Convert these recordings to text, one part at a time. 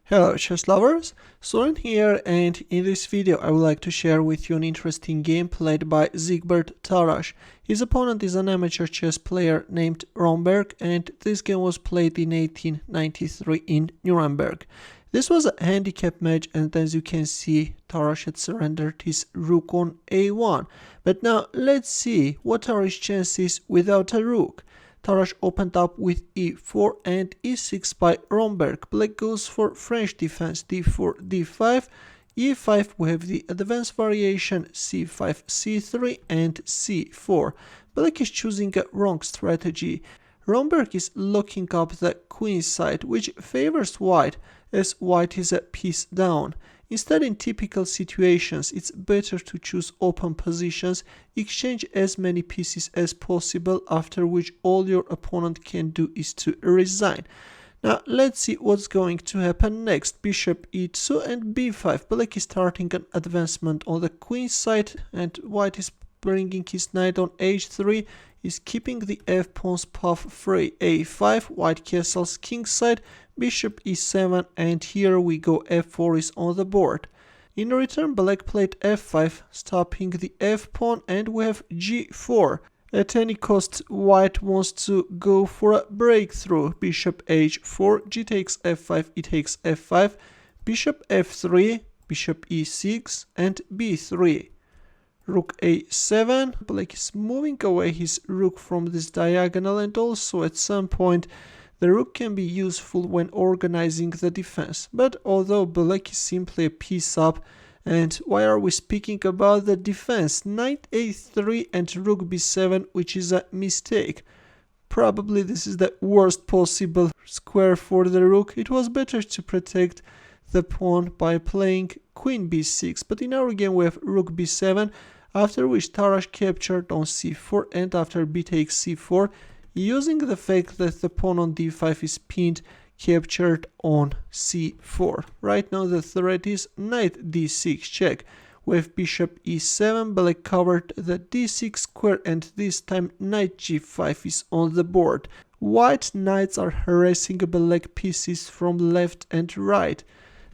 Hello chess lovers, Suren here, and in this video I would like to share with you an interesting game played by Siegbert Tarrasch. His opponent is an amateur chess player named Romberg, and this game was played in 1893 in Nuremberg. This was a handicap match, and as you can see, Tarrasch had surrendered his rook on a1. But now let's see what are his chances without a rook. Tarrasch opened up with e4 and e6 by Romberg. Black goes for French defense, d4, d5, e5. We have the advanced variation, c5, c3 and c4. Black is choosing a wrong strategy. Romberg is locking up the queen side, which favors white, as white is a piece down. Instead, in typical situations, it's better to choose open positions, exchange as many pieces as possible, after which all your opponent can do is to resign. Now, let's see what's going to happen next. Bishop e2 and b5. Black is starting an advancement on the queen side, and white is bringing his knight on h3, is keeping the f-pawn's path free. a5, white castles king side, bishop e7, and here we go, f4 is on the board. In return, black played f5, stopping the f-pawn, and we have g4. At any cost, white wants to go for a breakthrough. Bishop h4, g takes f5, e takes f5, bishop f3, bishop e6, and b3. Rook a7, black is moving away his rook from this diagonal, and also at some point the rook can be useful when organizing the defense. But although black is simply a piece up, and why are we speaking about the defense? Knight a3 and rook b7, which is a mistake. Probably this is the worst possible square for the rook. It was better to protect the pawn by playing queen b6, but in our game we have rook b7, after which Tarrasch captured on c4, and after b takes c4, using the fact that the pawn on d5 is pinned, captured on c4. Right now the threat is knight d6 check. With bishop e7, black covered the d6 square, and this time knight g5 is on the board. White knights are harassing black pieces from left and right.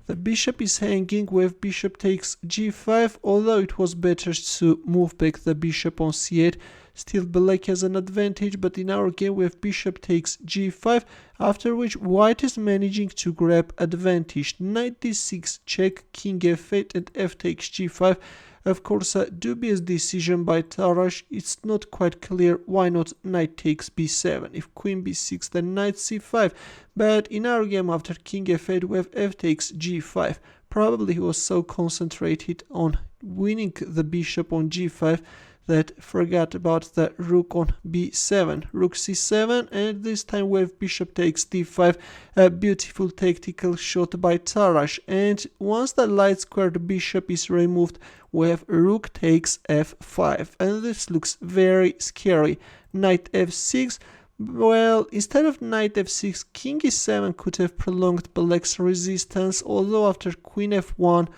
The bishop is hanging with bishop takes g5, although it was better to move back the bishop on c8. Still black has an advantage, but in our game we have bishop takes g5, after which white is managing to grab advantage. Knight d6 check, king f8 and f takes g5. Of course, a dubious decision by Tarrasch. It's not quite clear why not knight takes b7. If queen b6, then knight c5. But in our game, after king f8, we have f takes g5. Probably he was so concentrated on winning the bishop on g5 that forgot about the rook on b7. Rook c7, and this time we have bishop takes d5, a beautiful tactical shot by Tarrasch. And once the light squared bishop is removed, we have rook takes f5, and this looks very scary. Knight f6. Well, instead of knight f6, king e7 could have prolonged black's resistance, although after queen f1,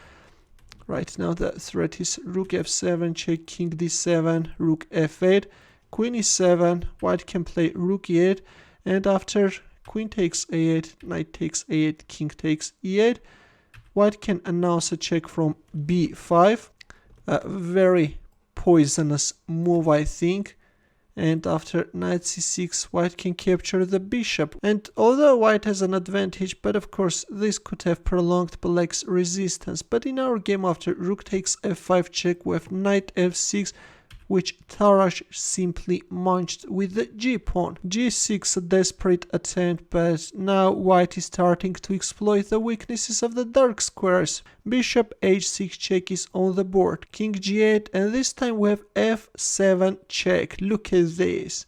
right now the threat is rook f7, check, king d7, rook f8, queen e7, white can play rook e8, and after queen takes a8, knight takes a8, king takes e8, white can announce a check from b5, a very poisonous move, I think. And after knight c6, white can capture the bishop. And although white has an advantage, but of course this could have prolonged black's resistance. But in our game, after rook takes f5 check with knight f6, which Tarrasch simply munched with the g-pawn. g6, a desperate attempt, but now white is starting to exploit the weaknesses of the dark squares. Bishop h6 check is on the board, king g8, and this time we have f7 check. Look at this.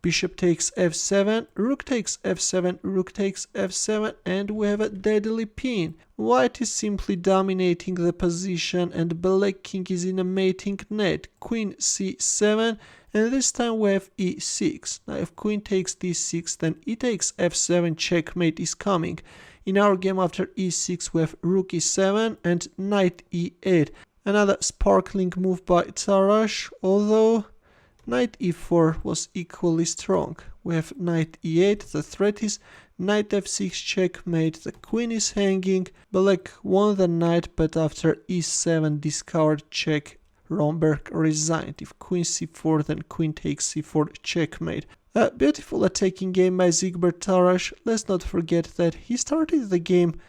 Bishop takes f7, rook takes f7, rook takes f7, and we have a deadly pin. White is simply dominating the position, and black king is in a mating net. Queen c7, and this time we have e6. Now if queen takes d6, then e takes f7, checkmate is coming. In our game, after e6, we have rook e7 and knight e8. Another sparkling move by Tarrasch, although knight e4 was equally strong. We have knight e8, the threat is Knight f6 checkmate, the queen is hanging, black won the knight, but after e7 discard check, Romberg resigned. If queen c4, then queen takes c4 checkmate. A beautiful attacking game by Siegbert Tarrasch. Let's not forget that he started the game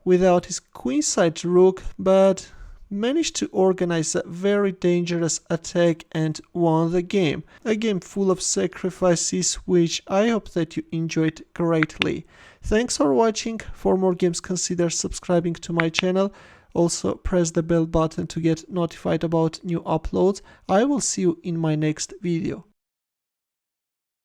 without his queenside rook, but managed to organize a very dangerous attack and won the game. A game full of sacrifices, which I hope that you enjoyed greatly. Thanks for watching. For more games, consider subscribing to my channel. Also, press the bell button to get notified about new uploads. I will see you in my next video.